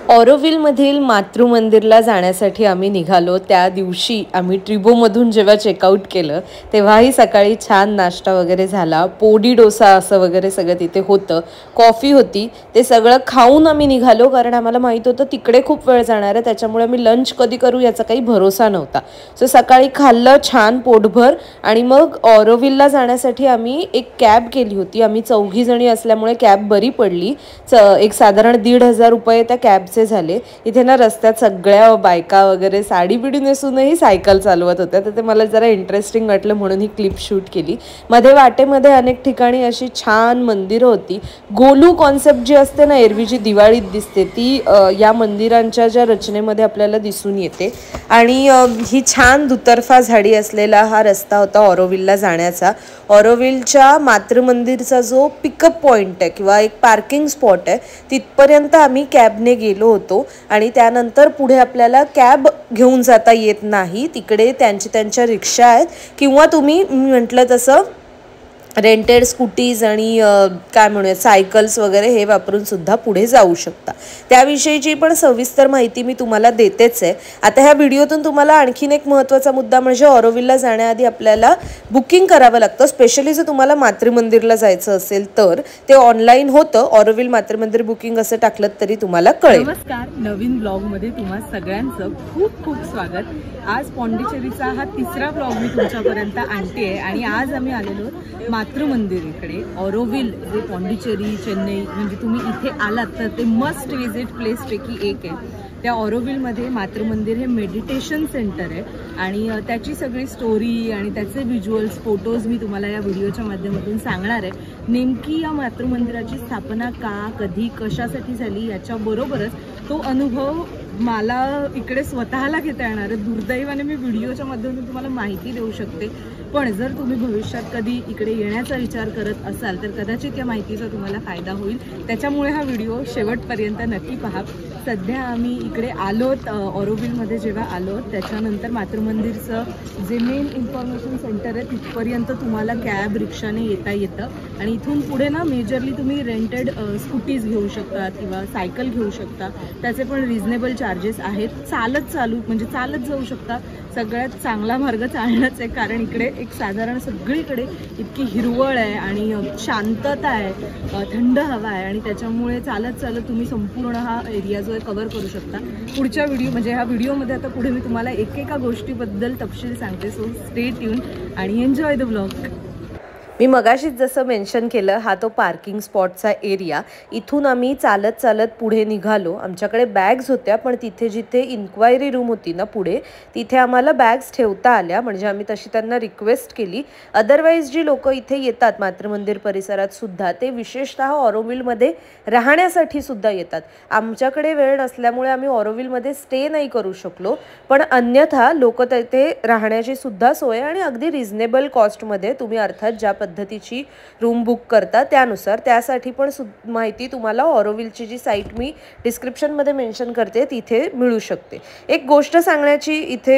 ऑरोविलमधील मातृमंदिरला जाण्यासाठी आम्ही निघालो। त्या दिवशी आम्ही ट्रिबोमधून जेव्हा चेकआउट केलं तेव्हाही सकाळी छान नाश्ता वगैरे झाला, पोडी डोसा असं वगैरे सगळं तिथे होतं, कॉफी होती। ते सगळं खाऊन आम्ही निघालो कारण आम्हाला माहीत होतं तिकडे खूप वेळ जाणार आहे, त्याच्यामुळे आम्ही लंच कधी करू याचा काही भरोसा नव्हता। सो सकाळी खाल्लं छान पोटभर आणि मग ऑरोविलला जाण्यासाठी आम्ही एक कॅब केली होती। आम्ही 4 जणी असल्यामुळे कॅब बरी पडली। एक साधारण 1,500 रुपये त्या कॅबचे झाले। इथे ना रस्त्यात सगळ्या बायका वगैरे साडी बिडी नेसूनही सायकल चालवत होत्या, तर ते मला जरा इंटरेस्टिंग वाटलं म्हणून ही क्लिप शूट केली। मध्ये वाटेमध्ये अनेक ठिकाणी अशी छान मंदिरं होती। गोलू कॉन्सेप्ट जी असते ना, एरवी जी दिवाळीत दिसते ती या मंदिरांच्या ज्या रचनेमध्ये आपल्याला दिसून येते। आणि ही छान दुतर्फा झाडी असलेला हा रस्ता होता ऑरोविलला जाण्याचा। ऑरोविलच्या मातृमंदिरचा जो पिकअप पॉइंट आहे किंवा एक पार्किंग स्पॉट आहे तिथपर्यंत आम्ही कॅबने गेलो होतो आणि त्यानंतर पुढे आपल्याला कॅब घेऊन जाता येत नाही, तिकडे त्यांच्या रिक्षा आहेत किंवा तुम्ही म्हटलं तसं रेंटेड स्कूटीज आणि काय म्हणूया सायकल्स वगैरे हे वापरून सुद्धा पुढे जाऊ शकता। त्याविषयीची पण सविस्तर माहिती मी तुम्हाला देतेच आहे। आता ह्या व्हिडिओतून तुम्हाला आणखीन एक महत्त्वाचा मुद्दा म्हणजे ऑरोविलला जाण्याआधी आपल्याला बुकिंग करावं लागतं। स्पेशली जर तुम्हाला मातृमंदिरला जायचं असेल तर ते ऑनलाईन होतं, ऑरोविल मातृमंदिर बुकिंग असं टाकलं तरी तुम्हाला कळेल। नमस्कार, नवीन ब्लॉगमध्ये तुम्हा सगळ्यांचं खूप खूप स्वागत। आज पॉंडिचेरीचा हा तिसरा ब्लॉग मी तुमच्यापर्यंत आणते आहे आणि आज आम्ही आलेलो मातृमंदिर इकडे ऑरोविल, जे पॉंडिचेरी चेन्नई म्हणजे तुम्ही इथे आलात तर ते मस्ट विजिट प्लेस पैकी एक आहे। त्या ऑरोविलमध्ये मातृमंदिर हे मेडिटेशन सेंटर आहे आणि त्याची सगळी स्टोरी आणि त्याचे व्हिज्युअल्स फोटोज मी तुम्हाला या व्हिडिओच्या माध्यमातून सांगणार आहे। नेमकी या मातृमंदिराची स्थापना का, कधी, कशासाठी झाली याच्याबरोबरच तो अनुभव मला इकडे स्वतःला घेता येणार आहे। दुर्दैवाने मी व्हिडिओच्या माध्यमातून तुम्हाला माहिती देऊ शकते, पण जर तुम्ही भविष्यात कधी इकडे येण्याचा विचार करत असाल तर कदाचित या माहितीचा तुम्हाला फायदा होईल, त्याच्यामुळे हा व्हिडिओ शेवटपर्यंत नक्की पहा। सध्या आम्ही इकडे आलोत ऑरोविलमध्ये, जेव्हा आलो त्याच्यानंतर मातृमंदिरचं जे मेन इन्फॉर्मेशन सेंटर आहे तिथपर्यंत तुम्हाला कॅब रिक्षाने येता येतं आणि इथून पुढे ना मेजरली तुम्ही रेंटेड स्कूटीज घेऊ शकता किंवा सायकल घेऊ शकता, त्याचे पण रिजनेबल चार्जेस आहेत। चालत जाऊ शकता। सगळ्यात चांगला मार्ग चालणंच आहे कारण इकडे एक साधारण सगळीकडे इतकी हिरवळ आहे आणि शांतता आहे, थंड हवा आहे आणि त्याच्यामुळे चालत तुम्ही संपूर्ण हा एरिया जो आहे कव्हर करू शकता। पुढच्या व्हिडिओ म्हणजे ह्या व्हिडिओमध्ये आता पुढे मी तुम्हाला एकेका गोष्टीबद्दल तपशील सांगते, सो स्टे ट्यून आणि एन्जॉय द ब्लॉग। मी मगाशीच जसं मेन्शन केलं, हा तो पार्किंग स्पॉटचा एरिया। इथून आम्ही चालत पुढे निघालो। आमच्याकडे बॅग्स होत्या, पण तिथे जिथे इन्क्वायरी रूम होती ना पुढे, तिथे आम्हाला बॅग्स ठेवता आल्या, म्हणजे आम्ही तशी त्यांना रिक्वेस्ट केली। अदरवाईज जी लोक इथे येतात मातृमंदिर परिसरात सुद्धा, ते विशेषतः ऑरोविलमध्ये राहण्यासाठी सुद्धा येतात। आमच्याकडे वेळ नसल्यामुळे आम्ही ऑरोविलमध्ये स्टे नाही करू शकलो, पण अन्यथा लोक तिथे राहण्याची सुद्धा सोय आणि अगदी रिजनेबल कॉस्टमध्ये तुम्ही अर्थात ज्या पद्धतीची रूम बुक करता त्यानुसार, त्यासाठी पण माहिती तुम्हाला ऑरोविलची जी साईट मी डिस्क्रिप्शनमध्ये मेन्शन करते तिथे मिळू शकते। एक गोष्ट सांगण्याची इथे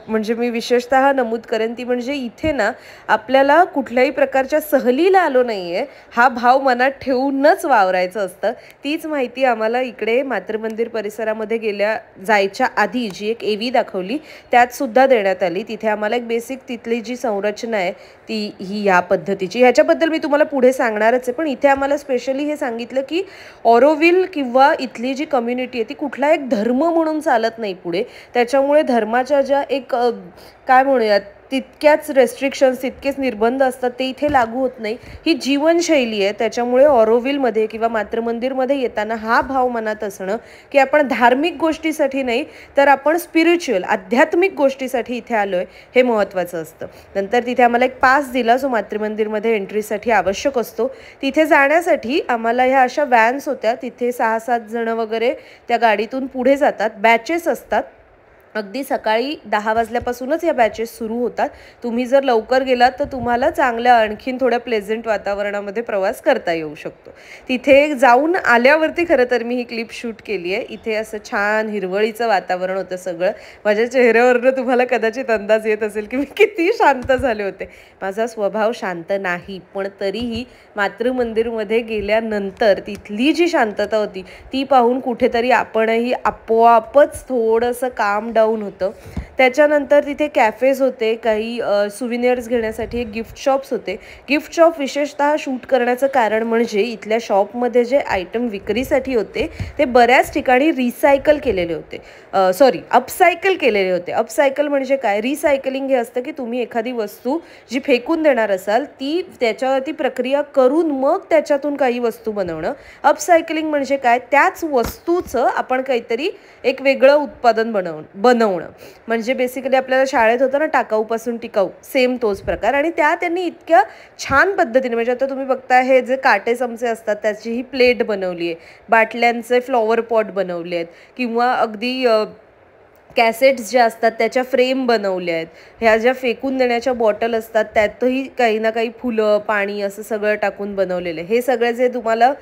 म्हणजे मी विशेषतः नमूद करेन ती म्हणजे इथे ना आपल्याला कुठल्याही प्रकारच्या सहलीला आलो नाहीये हा भाव मनात ठेवूनच वावरायचं असतं। तीच माहिती आम्हाला इकडे मातृमंदिर परिसरामध्ये जायच्या आधी जी एक एवी दाखवली त्यात सुद्धा देण्यात आली। तिथे आम्हाला एक बेसिक तिथली जी संरचना आहे ती ही या पद्धतीची, ह्याच्याबद्दल मी तुम्हाला पुढे सांगणारच आहे, पण इथे आम्हाला स्पेशली हे सांगितलं की ऑरोविल किंवा इथली जी कम्युनिटी आहे ती कुठला एक धर्म म्हणून चालत नाही पुढे, त्याच्यामुळे धर्माच्या ज्या एक काय म्हणूयात तितक्याच रेस्ट्रिक्शन्स, तितकेच निर्बंध असतात ते इथे लागू होत नाही। ही जीवनशैली आहे, त्याच्यामुळे ऑरोविलमध्ये किंवा मातृमंदिरमध्ये येताना हा भाव मनात असणं की आपण धार्मिक गोष्टीसाठी नाही तर आपण स्पिरिच्युअल आध्यात्मिक गोष्टीसाठी इथे आलोय हे महत्त्वाचं असतं। नंतर तिथे आम्हाला एक पास दिला जो मातृमंदिरमध्ये एंट्रीसाठी आवश्यक असतो। तिथे जाण्यासाठी आम्हाला ह्या अशा व्हॅन्स होत्या, तिथे 6-7 जण वगैरे त्या गाडीतून पुढे जातात, बॅचेस असतात अगदी सकाळी 10 वाजल्यापासूनच या बॅचेस सुरू होतात. तुम्ही जर लवकर गेलात तर तुम्हाला चांगल्या आणखीन थोड्या प्लेझेंट वातावरणामध्ये प्रवास करता येऊ शकतो. तिथे जाऊन आल्यावरती खरं तर मी ही क्लिप शूट केली आहे. इथे असं छान हिरवळीचं वातावरण होतं सगळं. माझ्या चेहऱ्यावरनं तुम्हाला कदाचित अंदाज येत असेल की मी किती शांत झाले होते. माझा स्वभाव शांत नाही, पण तरीही मातृमंदिरमध्ये गेल्यानंतर तिथली जी शांतता होती ती पाहून कुठेतरी आपणही आपोआपच थोडंसं काम डाऊन होतं. त्याच्यानंतर तिथे कॅफेज होते, काही सुविनियर्स घेण्यासाठी एक गिफ्ट शॉप्स होते. गिफ्ट शॉप विशेषतः शूट करण्याचं कारण म्हणजे इथल्या शॉपमध्ये जे आयटम विक्रीसाठी होते ते बऱ्याच ठिकाणी रिसायकल केलेले होते, अपसायकल केलेले होते. अपसायकल म्हणजे काय? रिसायकलिंग हे असतं की तुम्ही एखादी वस्तू जी फेकून देणार असाल ती त्याच्यावरती प्रक्रिया करून मग त्याच्यातून काही वस्तू बनवणं. अपसायकलिंग म्हणजे काय? त्याच वस्तूचं आपण काहीतरी एक वेगळं उत्पादन बनवणं. म्हणजे बेसिकली आपल्याला शाळेत होतं ना टाकाऊपासून टिकाऊ, सेम तोच प्रकार. आणि त्यांनी इतक्या छान पद्धतीने, म्हणजे आता तुम्ही बघताय हे जे काटे चमचे असतात त्याची ही प्लेट बनवली आहे, बाटल्यांचे फ्लॉवर पॉट बनवले आहेत, किंवा अगदी कॅसेट्स ज्या असतात त्याच्या फ्रेम बनवल्या आहेत. ह्या ज्या फेकून देण्याच्या बॉटल असतात त्यातही काही ना काही फुलं, पाणी असं सगळं टाकून बनवलेलं आहे. हे सगळे जे तुम्हाला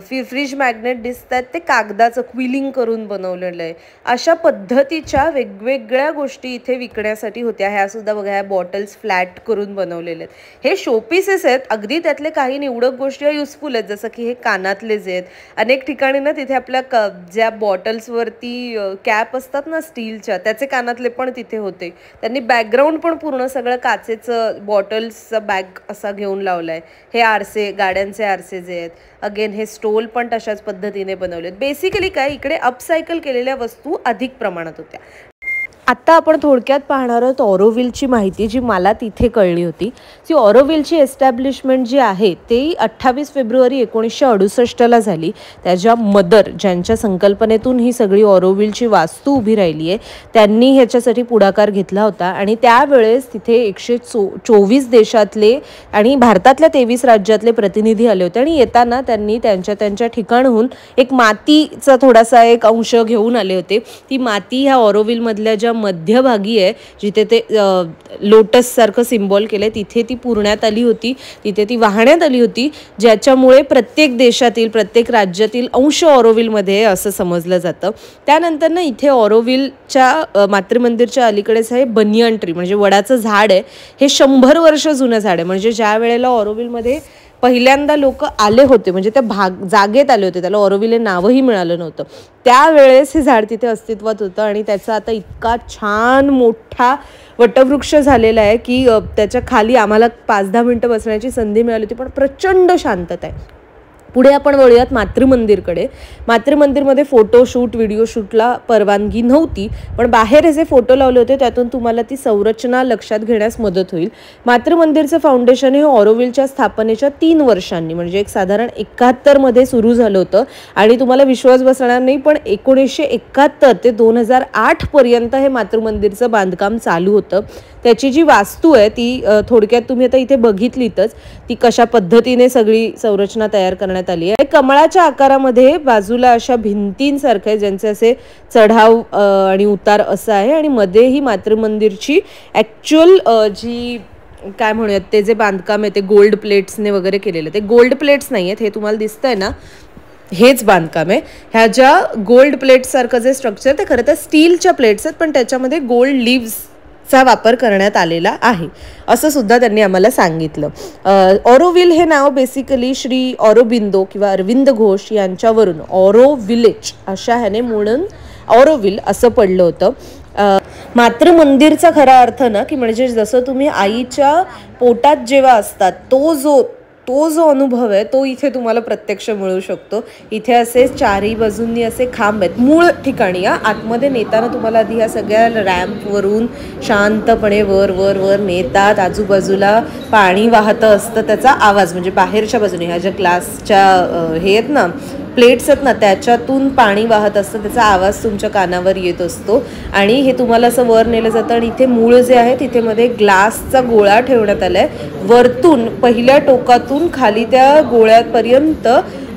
फ्रीज मॅग्नेट दिसतात ते कागदाचं क्विलिंग करून बनवलेलं आहे. अशा पद्धतीच्या वेगवेगळ्या गोष्टी इथे विकण्यासाठी होत्या. ह्या सुद्धा बघा, ह्या बॉटल्स फ्लॅट करून बनवलेले आहेत. हे शोपीसेस आहेत. अगदी त्यातले काही निवडक गोष्टी युजफुल आहेत, जसं की हे कानातले जे आहेत. अनेक ठिकाणी ना तिथे आपल्या ज्या बॉटल्सवरती कॅप असतात ना स्टीलच्या, त्याचे कानातले पण तिथे होते. त्यांनी बॅकग्राऊंड पण पूर्ण सगळं काचेचं बॉटल्सचा बॅग असा घेऊन लावलाय. हे आरसे, गाड्यांचे आरसे जे आहेत, अगेन हे स्टोल पण तशाच पद्धतीने बनवलेत. बेसिकली काय, इकडे अपसायकल केलेल्या वस्तू अधिक प्रमाणात होत्या. आत्ता आपण थोडक्यात पाहणार आहोत ऑरोव्हिलची माहिती जी मला तिथे कळली होती. ती ऑरोव्हिलची एस्टॅब्लिशमेंट जी आहे ते 28 फेब्रुवारी 1968ला झाली. त्याच्या मदर, ज्यांच्या संकल्पनेतून ही सगळी ऑरोव्हिलची वास्तू उभी राहिली आहे, त्यांनी ह्याच्यासाठी पुढाकार घेतला होता. आणि त्यावेळेस तिथे 124 देशातले आणि भारतातल्या 23 राज्यातले प्रतिनिधी आले होते. आणि येताना त्यांनी त्यांच्या ठिकाणहून एक मातीचा थोडासा एक अंश घेऊन आले होते. ती माती ह्या ऑरोव्हिलमधल्या ज्या मध्यभागी आहे, जिथे ते लोटस सारखं सिम्बॉल केलंय, तिथे ती पुरण्यात आली होती, तिथे ती वाहण्यात आली होती, ज्याच्यामुळे प्रत्येक देशातील, प्रत्येक राज्यातील अंश ऑरोव्हिलमध्ये असं समजलं जातं. त्यानंतर ना इथे ऑरोव्हिलच्या मातृमंदिरच्या अलीकडेच आहे बनियन ट्री, म्हणजे वडाचं झाड आहे. हे 100 वर्ष जुनं झाड आहे. म्हणजे ज्या वेळेला ऑरोव्हिलमध्ये पहिल्यांदा लोक आले होते, म्हणजे त्या जागेत आले होते, त्याला ऑरोव्हिल हे नावही मिळालं नव्हतं, त्यावेळेस हे झाड तिथे अस्तित्वात होतं. आणि त्याचा आता इतका छान मोठा वटवृक्ष झालेला आहे की त्याच्या खाली आम्हाला 5-10 मिनटं बसण्याची संधी मिळाली होती, पण प्रचंड शांतता आहे. पुढे आपण वळूयात मातृमंदिरकडे. मातृमंदिरमध्ये फोटोशूट, व्हिडिओ शूटला परवानगी नव्हती, पण बाहेर जे फोटो लावले होते त्यातून तुम्हाला ती संरचना लक्षात घेण्यास मदत होईल. मातृमंदिरचं फाउंडेशन हे ऑरोव्हिलच्या स्थापनेच्या 3 वर्षांनी, म्हणजे एक साधारण 71मध्ये सुरू झालं होतं. आणि तुम्हाला विश्वास बसणार नाही, पण 1971 ते 2008 पर्यंत हे मातृमंदिरचं बांधकाम चालू होतं. त्याची जी वास्तू आहे ती थोडक्यात तुम्ही आता इथे बघितलीतच, ती कशा पद्धतीने सगळी संरचना तयार करण्यात आली आहे. कमळाच्या आकारामध्ये बाजूला अशा भिंतींसारखे आहे, ज्यांचे असे चढाव आणि उतार असं आहे. आणि मध्ये ही मातृमंदिरची ॲक्च्युअल जी काय म्हणूयात ते जे बांधकाम आहे ते गोल्ड प्लेट्सने वगैरे केलेलं. ते गोल्ड प्लेट्स नाही आहेत, हे तुम्हाला दिसतंय ना, हेच बांधकाम आहे. ह्या ज्या गोल्ड प्लेट्स सारखं जे स्ट्रक्चर ते खरं तर स्टीलच्या प्लेट्स आहेत, पण त्याच्यामध्ये गोल्ड लीव्सचा वापर करण्यात आलेला आहे, असं सुद्धा त्यांनी आम्हाला सांगितलं. ऑरोव्हिल हे नाव बेसिकली श्री ऑरोबिंदो किंवा अरविंद घोष यांच्यावरून ऑरो विलेज अशा ह्याने म्हणून ऑरोव्हिल असं पडलं होतं. मातृमंदिरचा खरा अर्थ ना की म्हणजे जसं तुम्ही आईच्या पोटात जेव्हा असतात तो जो अनुभव आहे तो इथे तुम्हाला प्रत्यक्ष मिळू शकतो. इथे असे चारही बाजूंनी असे खांब आहेत मूळ ठिकाणी. आतमध्ये नेताना तुम्हाला आधी ह्या सगळ्या रॅम्पवरून शांतपणे वर वर वर नेतात. आजूबाजूला पाणी वाहतं असतं, त्याचा आवाज म्हणजे बाहेरच्या बाजूने ह्या ज्या ग्लासच्या हे आहेत ना प्लेट्स आहेत ना त्याच्यातून पाणी वाहत असतं, त्याचा आवाज तुमच्या कानावर येत असतो. आणि हे तुम्हाला असं वर नेलं जातं. आणि इथे मूळ जे आहे तिथे मध्ये ग्लासचा गोळा ठेवण्यात आला आहे. वरतून पहिल्या टोकातून खाली त्या गोळ्यापर्यंत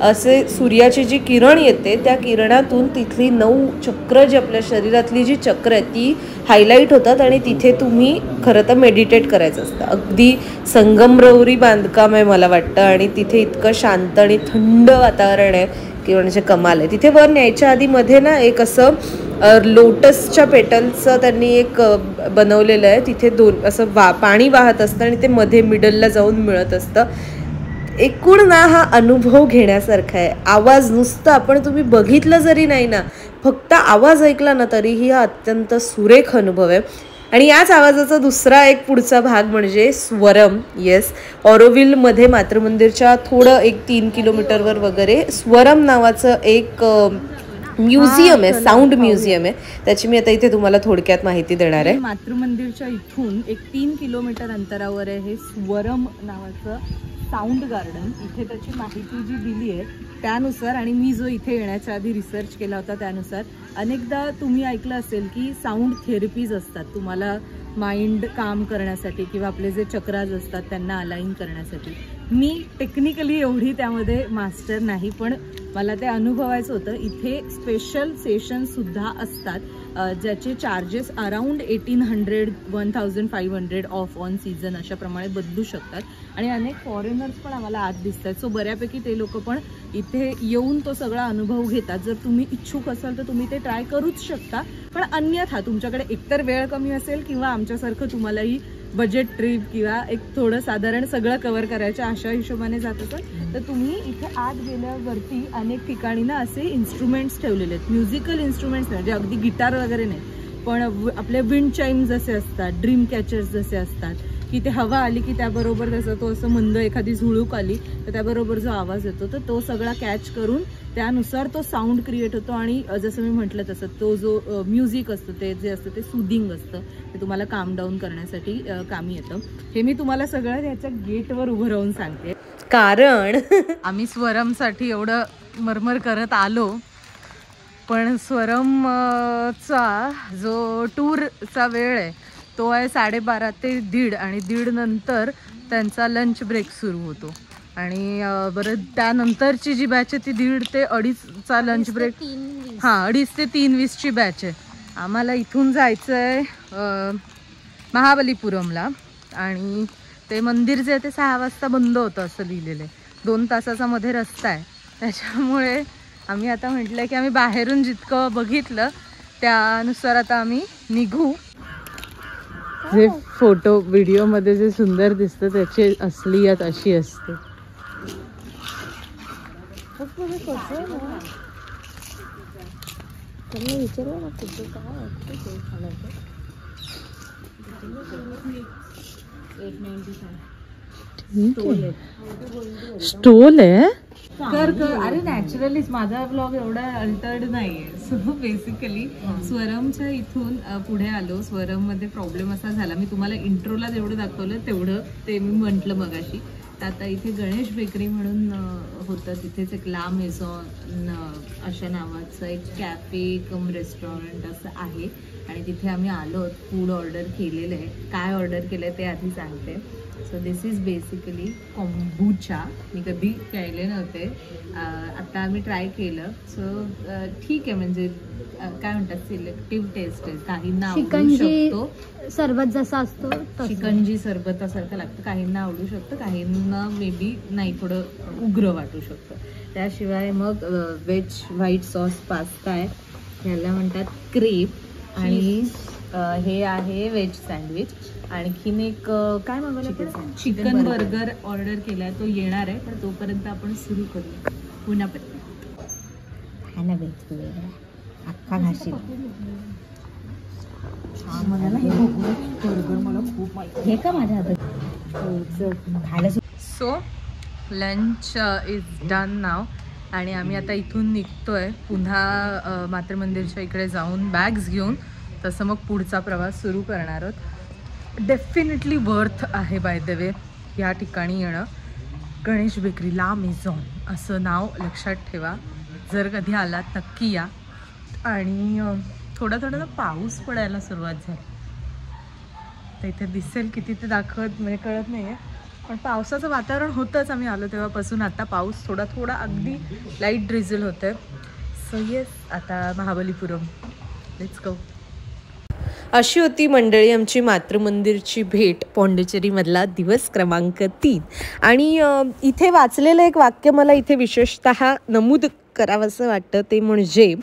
असे सूर्याची जी किरण येते त्या किरणातून तिथली 9 चक्र जी आपल्या शरीरातली जी चक्र आहेत ती हायलाईट होतात आणि तिथे तुम्ही खरं तर मेडिटेट करायचं असतं. अगदी संगमरवरी बांधकाम आहे मला वाटतं आणि तिथे इतकं शांत आणि थंड वातावरण आहे की म्हणजे कमाल आहे. तिथे वर न्यायच्या आधी मध्ये ना एक असं लोटसच्या पेटलचं त्यांनी एक बनवलेलं आहे. तिथे 2 असं पाणी वाहत असतं आणि ते मध्ये मिडलला जाऊन मिळत असतं. एकूण ना हा अनुभव घेण्यासारखा आहे. आवाज नुसतं आपण तुम्ही बघितलं जरी नाही ना, फक्त आवाज ऐकला ना तरीही हा अत्यंत सुरेख अनुभव आहे. आणि याच आवाजाचा दुसरा एक पुढचा भाग म्हणजे स्वरम. येस, ऑरोविलमध्ये मातृमंदिरच्या थोडं 1-3 किलोमीटरवर वगैरे स्वरम नावाचं एक म्युझियम आहे, साऊंड म्युझियम आहे. त्याची मी आता इथे तुम्हाला थोडक्यात माहिती देणार आहे. मातृमंदिरच्या इथून 3 किलोमीटर अंतरावर आहे हे स्वरम नावाचं साऊंड गार्डन. इथे त्याची माहिती जी दिली आहे त्यानुसार आणि मी जो इथे येण्याच्या आधी रिसर्च केला होता त्यानुसार अनेकदा तुम्ही ऐकलं असेल की साऊंड थेरपीज असतात तुम्हाला माइंड काम करण्यासाठी किंवा आपले जे चक्राज असतात त्यांना अलाइन करण्यासाठी. मी टेक्निकली एवढी त्यामध्ये मास्टर नाही, पण मला ते अनुभवायचं होतं. इथे स्पेशल सेशनसुद्धा असतात ज्याचे charges around 1800-1500 of on season अशाप्रमाणे बदलू शकतात. आणि अनेक फॉरेनर्स पण आम्हाला आत दिसतात. सो बऱ्यापैकी ते लोक पण इथे येऊन तो सगळा अनुभव घेतात. जर तुम्ही इच्छुक असाल तर तुम्ही ते ट्राय करूच शकता. पण अन्यथा तुमच्याकडे एकतर वेळ कमी असेल किंवा आमच्यासारखं तुम्हालाही बजेट ट्रिप किंवा एक थोडं साधारण सगळं कव्हर करायच्या अशा हिशोबाने जात असाल तर तुम्ही इथे आत गेल्यावरती अनेक ठिकाणी ना असे इन्स्ट्रुमेंट्स ठेवलेले आहेत. म्युझिकल इन्स्ट्रुमेंट्स म्हणजे अगदी गिटार वगैरे नाही, पण आपले विंड चाइम्स जसे असतात, ड्रीम कॅचर्स जसे असतात की ते हवा आली की त्याबरोबर त्याचा तो असं मंद एखादी झुळूक आली तर त्याबरोबर जो आवाज येतो तर तो सगळा कॅच करून त्यानुसार तो साऊंड क्रिएट होतो. आणि जसं मी म्हटलं तसं तो जो म्युझिक असतं ते जे असतं ते सुदिंग असतं, ते तुम्हाला काम डाऊन करण्यासाठी कामी येतं. हे मी तुम्हाला सगळं ह्याच्या गेटवर उभं राहून सांगते, कारण आम्ही स्वरमसाठी एवढं मरमर करत आलो. पण स्वरमचा जो टूरचा वेळ आहे तो आहे 12:30 ते 1:30 आणि 1:30 नंतर त्यांचा लंच ब्रेक सुरू होतो. आणि बरं त्यानंतरची जी बॅच आहे ती 1:30 ते 2:30चा लंच ब्रेक. हां, 2:30 ते 3:20ची बॅच आहे. आम्हाला इथून जायचं आहे महाबलीपुरमला आणि ते मंदिर जे आहे ते 6 वाजता बंद होतं असं लिहिलेलं आहे. 2 तासाचा मध्ये रस्ता आहे. त्याच्यामुळे आम्ही आता म्हटलं की आम्ही बाहेरून जितकं बघितलं त्यानुसार आता आम्ही निघू. जे फोटो व्हिडिओमध्ये जे सुंदर दिसतं त्याची असलियत अशी असते. स्टोल आहे. कर अरे नॅचरलीच माझा ब्लॉग एवढा अल्टर्ड नाहीये. सो बेसिकली स्वरमच्या इथून पुढे आलो. स्वरममध्ये प्रॉब्लेम असा झाला, मी तुम्हाला इंट्रोला जेवढं दाखवलं तेवढं ते मी म्हटलं मगाशी. तर आता इथे गणेश बेकरी म्हणून होतं, तिथेच एक ला मेझॉन अशा नावाचं एक कॅफे कम रेस्टॉरंट असं आहे आणि तिथे आम्ही आलो. फूड ऑर्डर केलेलं आहे. काय ऑर्डर केलं आहे ते आधी सांगते. So this is basically kombucha. मी कधी प्यायले नव्हते, आता आम्ही ट्राय केलं. सो ठीक आहे, म्हणजे काय म्हणतात सिलेक्टिव्ह टेस्ट आहे. काहींना आवडू शकतो, सरबत जसा असतो चिकनजी सरबतासारखं लागतं, काहींना आवडू शकतं, काहींना मे बी नाही थोडं उग्र वाटू शकतं. त्याशिवाय मग व्हेज व्हाईट सॉस पास्ता आहे, ह्याला म्हणतात क्रेप. आणि हे आहे व्हेज सँडविच. आणखीन एक काय मागवलं, चिकन बर्गर ऑर्डर केलाय, तो येणार आहे. पण तोपर्यंत आपण सुरू करूया. पुन्हा अख्खा घाशी मला ना हे बर्गर मला खूप माहिती हे का माझ्या हातात खायला. सो लंच इज डन नाव आणि आम्ही आता इथून निघतोय पुन्हा मातृमंदिरच्या इकडे जाऊन बॅग्स घेऊन. तसं मग पुढचा प्रवास सुरू करणार आहोत. डेफिनेटली वर्थ आहे बाय द वे या ठिकाणी येणं. गणेश बेकरी ला मेझॉन असं नाव लक्षात ठेवा. जर कधी आलात नक्की या. आणि थोडा थोडा पाऊस पडायला सुरुवात झाली तर इथे दिसेल किती ते दाखवत म्हणजे कळत नाही आहे. पण पावसाचं वातावरण होतंच आम्ही आलो तेव्हापासून. आता पाऊस थोडा थोडा अगदी लाईट ड्रिझल होतंय. सो येस, आता महाबलीपुरम, लेट्स गो. अशी होती मंडळी आमची मातृमंदिरची भेट, पॉंडिचेरीमधला दिवस क्रमांक 3. आणि इथे वाचलेलं एक वाक्य मला इथे विशेषतः नमूद करावंसं वाटतं, ते म्हणजे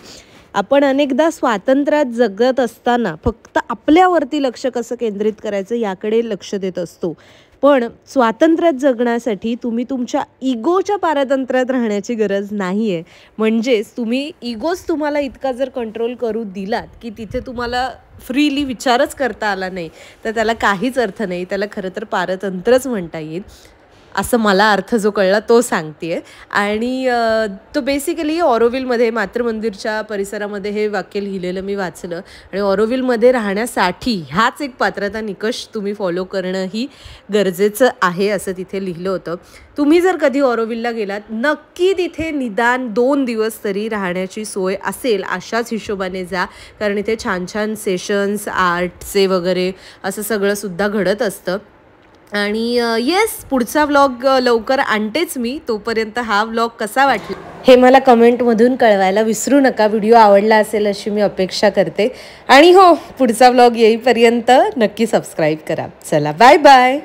आपण अनेकदा स्वातंत्र्यात जगत असताना फक्त आपल्यावरती लक्ष कसं केंद्रित करायचं याकडे लक्ष देत असतो, पण स्वातंत्र्यात जगण्यासाठी तुम्ही तुमच्या इगोच्या पारतंत्र्यात राहण्याची गरज नाही आहे. म्हणजेच तुम्ही इगोच तुम्हाला इतका जर कंट्रोल करू दिलात की तिथे तुम्हाला फ्रीली विचारच करता आला नाही, तर त्याला काहीच अर्थ नाही. त्याला खरं तर पारतंत्र्यच म्हणता येईल, असं मला अर्थ जो कळला तो सांगते आहे. आणि तो बेसिकली ऑरोविलमध्ये मातृमंदिरच्या परिसरामध्ये हे वाक्य लिहिलेलं मी वाचलं. आणि ऑरोविलमध्ये राहण्यासाठी ह्याच एक पात्रता निकष तुम्ही फॉलो करणंही गरजेचं आहे असं तिथे लिहिलं होतं. तुम्ही जर कधी ऑरोविलला गेलात, नक्की तिथे निदान 2 दिवस तरी राहण्याची सोय असेल अशाच हिशोबाने जा, कारण इथे छान छान सेशन्स, आर्टचे वगैरे असं सगळं सुद्धा घडत असतं. आणि येस, पुढचा व्लॉग लवकर आणतेच मी. तोपर्यंत हा व्लॉग कसा वाटला हे मला कमेंटमधून कळवायला विसरू नका. व्हिडिओ आवडला असेल अशी मी अपेक्षा करते. आणि हो, पुढचा व्लॉग येईपर्यंत नक्की सबस्क्राईब करा. चला, बाय बाय.